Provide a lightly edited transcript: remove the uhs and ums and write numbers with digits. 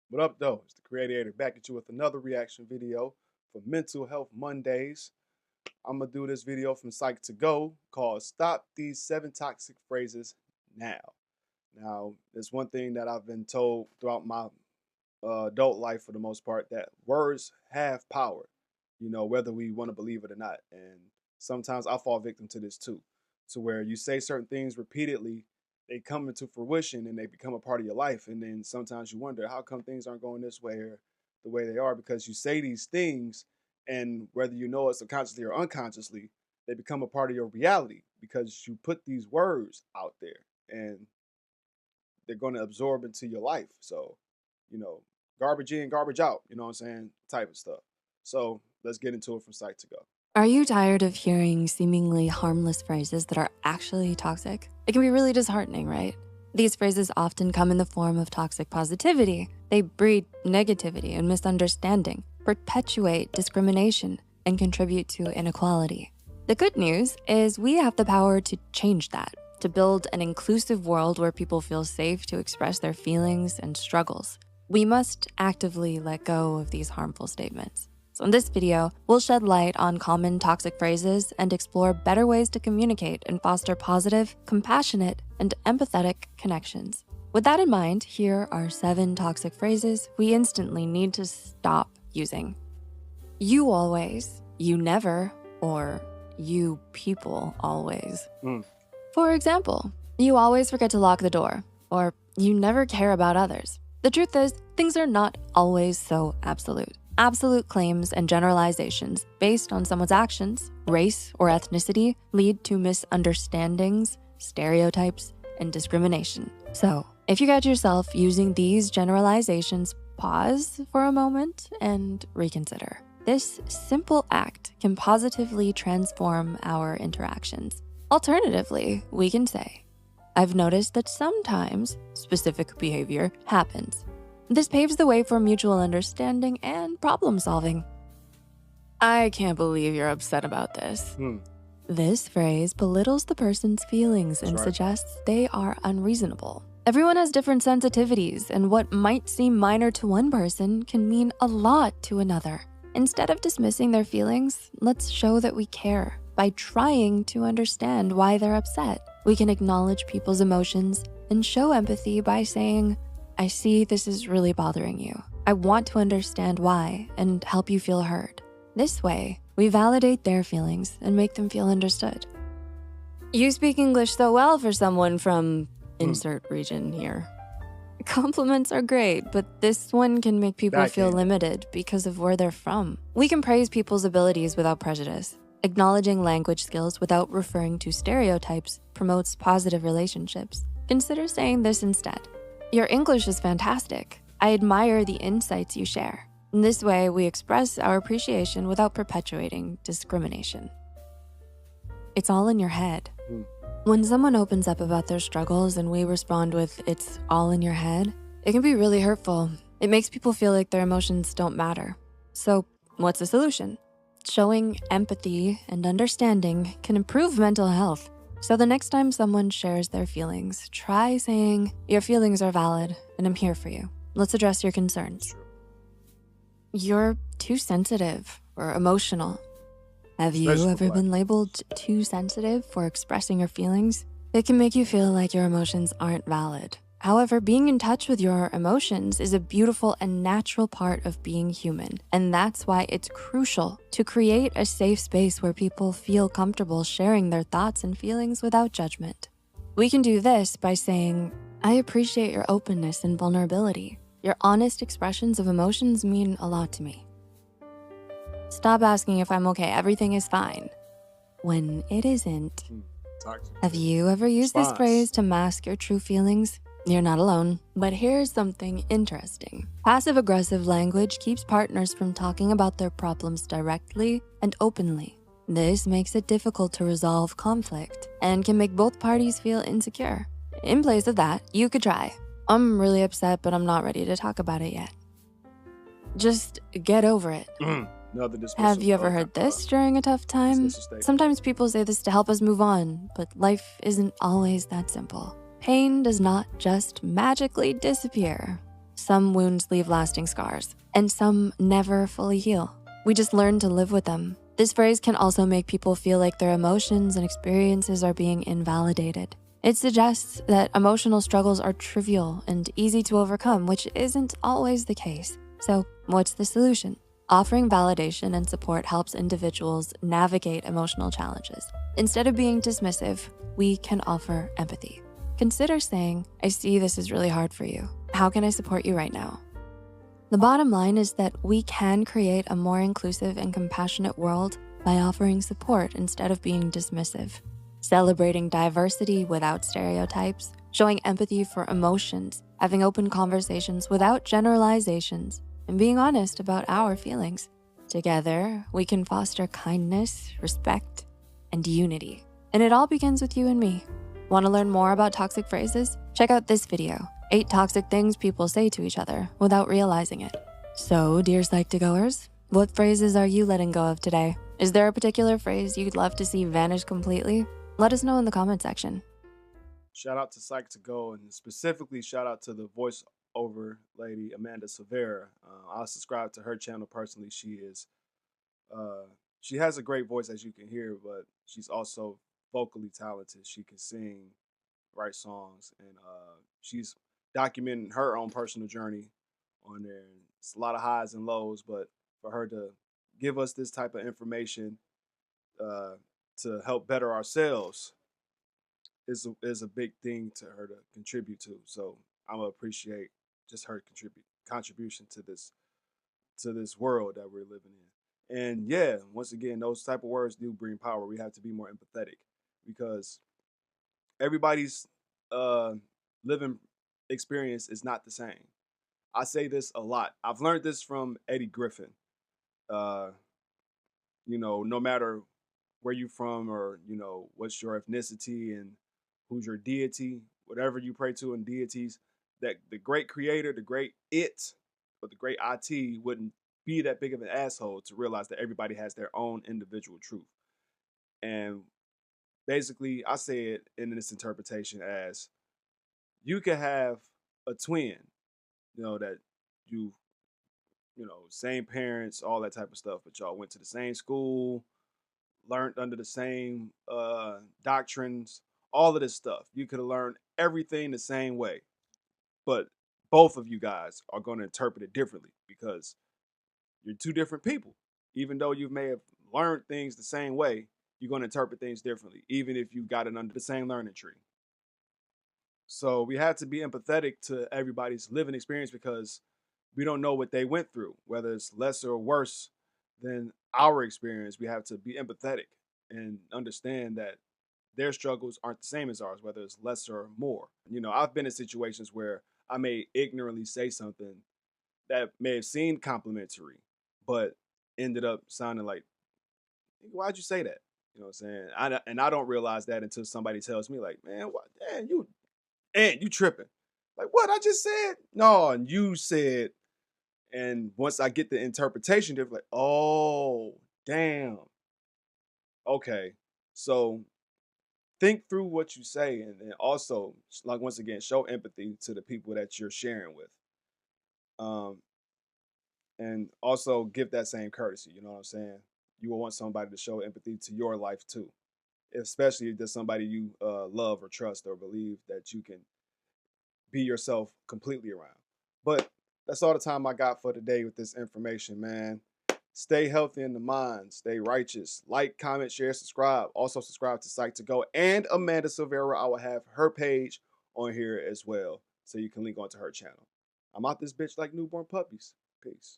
What up, though? It's the Creator back at you with another reaction video for Mental Health Mondays. I'm gonna do this video from Psych2Go called "Stop These 7 Toxic Phrases Now." Now, there's one thing that I've been told throughout my adult life, for the most part, that words have power. Whether we want to believe it or not. And sometimes I fall victim to this too, to where you say certain things repeatedly, they come into fruition and they become a part of your life. And then sometimes you wonder, how come things aren't going this way or the way they are? Because you say these things, and whether you know it subconsciously or unconsciously, they become a part of your reality because you put these words out there and they're going to absorb into your life. So, you know, garbage in, garbage out, you know what I'm saying? Type of stuff. So let's get into it from Psych2Go. Are you tired of hearing seemingly harmless phrases that are actually toxic? It can be really disheartening, right? These phrases often come in the form of toxic positivity. They breed negativity and misunderstanding, perpetuate discrimination, and contribute to inequality. The good news is we have the power to change that, to build an inclusive world where people feel safe to express their feelings and struggles. We must actively let go of these harmful statements. So in this video, we'll shed light on common toxic phrases and explore better ways to communicate and foster positive, compassionate, and empathetic connections. With that in mind, here are 7 toxic phrases we instantly need to stop using. You always, you never, or you people always. For example, you always forget to lock the door, or you never care about others. The truth is, things are not always so absolute. Absolute claims and generalizations based on someone's actions, race, or ethnicity lead to misunderstandings, stereotypes, and discrimination. So, if you catch yourself using these generalizations, pause for a moment and reconsider. This simple act can positively transform our interactions. Alternatively, we can say, I've noticed that sometimes specific behavior happens. This paves the way for mutual understanding and problem solving. I can't believe you're upset about this. This phrase belittles the person's feelings and suggests they are unreasonable. Everyone has different sensitivities, and what might seem minor to one person can mean a lot to another. Instead of dismissing their feelings, let's show that we care by trying to understand why they're upset. We can acknowledge people's emotions and show empathy by saying, I see this is really bothering you. I want to understand why and help you feel heard. This way, we validate their feelings and make them feel understood. You speak English so well for someone from insert region here. Compliments are great, but this one can make people feel limited because of where they're from. We can praise people's abilities without prejudice. Acknowledging language skills without referring to stereotypes promotes positive relationships. Consider saying this instead. Your English is fantastic. I admire the insights you share. In this way, we express our appreciation without perpetuating discrimination. It's all in your head. When someone opens up about their struggles and we respond with, it's all in your head, it can be really hurtful. It makes people feel like their emotions don't matter. So what's the solution? Showing empathy and understanding can improve mental health. So the next time someone shares their feelings, try saying, your feelings are valid and I'm here for you. Let's address your concerns. You're too sensitive or emotional. Have you ever been labeled too sensitive for expressing your feelings? It can make you feel like your emotions aren't valid. However, being in touch with your emotions is a beautiful and natural part of being human. And that's why it's crucial to create a safe space where people feel comfortable sharing their thoughts and feelings without judgment. We can do this by saying, I appreciate your openness and vulnerability. Your honest expressions of emotions mean a lot to me. Stop asking if I'm okay, everything is fine, when it isn't. Have you ever used this phrase to mask your true feelings? You're not alone. But here's something interesting. Passive-aggressive language keeps partners from talking about their problems directly and openly. This makes it difficult to resolve conflict and can make both parties feel insecure. In place of that, you could try, I'm really upset, but I'm not ready to talk about it yet. Just get over it. Have you ever heard this during a tough time? Sometimes people say this to help us move on, but life isn't always that simple. Pain does not just magically disappear. some wounds leave lasting scars, and some never fully heal. We just learn to live with them. This phrase can also make people feel like their emotions and experiences are being invalidated. It suggests that emotional struggles are trivial and easy to overcome, which isn't always the case. So what's the solution? Offering validation and support helps individuals navigate emotional challenges. Instead of being dismissive, we can offer empathy. Consider saying, I see this is really hard for you. How can I support you right now? The bottom line is that we can create a more inclusive and compassionate world by offering support instead of being dismissive. Celebrating diversity without stereotypes, showing empathy for emotions, having open conversations without generalizations, and being honest about our feelings. Together, we can foster kindness, respect, and unity. And it all begins with you and me. Want to learn more about toxic phrases? Check out this video, 8 toxic things people say to each other without realizing it. So, dear Psych2Goers, what phrases are you letting go of today? Is there a particular phrase you'd love to see vanish completely? Let us know in the comment section. Shout out to Psych2Go, and specifically shout out to the voiceover lady, Amanda Silvera. I subscribe to her channel personally. She has a great voice, as you can hear, but she's also vocally talented. She can sing, write songs, and she's documenting her own personal journey on there. It's a lot of highs and lows, but for her to give us this type of information to help better ourselves is a big thing to her to contribute to. So I'm gonna appreciate just her contribution to this world that we're living in. And yeah, once again, those type of words do bring power. We have to be more empathetic because everybody's living experience is not the same. I say this a lot. I've learned this from Eddie Griffin. No matter where you're from or, what's your ethnicity and who's your deity, whatever you pray to in deities, that the great creator, the great it, or the great IT wouldn't be that big of an asshole to realize that everybody has their own individual truth. And basically, I say it in this interpretation as you can have a twin, that same parents, all that type of stuff, but y'all went to the same school, learned under the same doctrines, all of this stuff. You could have learned everything the same way, but both of you guys are going to interpret it differently because you're two different people. Even though you may have learned things the same way, you're going to interpret things differently, even if you got it under the same learning tree. So we have to be empathetic to everybody's living experience because we don't know what they went through, whether it's less or worse than our experience. We have to be empathetic and understand that their struggles aren't the same as ours, whether it's less or more. I've been in situations where I may ignorantly say something that may have seemed complimentary, but ended up sounding like, why'd you say that? You know what I'm saying? I don't realize that until somebody tells me, like, man, what? Damn, you tripping. Like, what I just said? No, and you said. And once I get the interpretation, they're like, oh, damn. Okay. So think through what you say and also, like, once again, show empathy to the people that you're sharing with. And also give that same courtesy. You know what I'm saying? You will want somebody to show empathy to your life too, especially if there's somebody you love or trust or believe that you can be yourself completely around. But that's all the time I got for today with this information, man. Stay healthy in the mind. Stay righteous. Like, comment, share, subscribe. Also subscribe to Psych2Go and Amanda Silvera. I will have her page on here as well, so you can link onto her channel. I'm out this bitch like newborn puppies. Peace.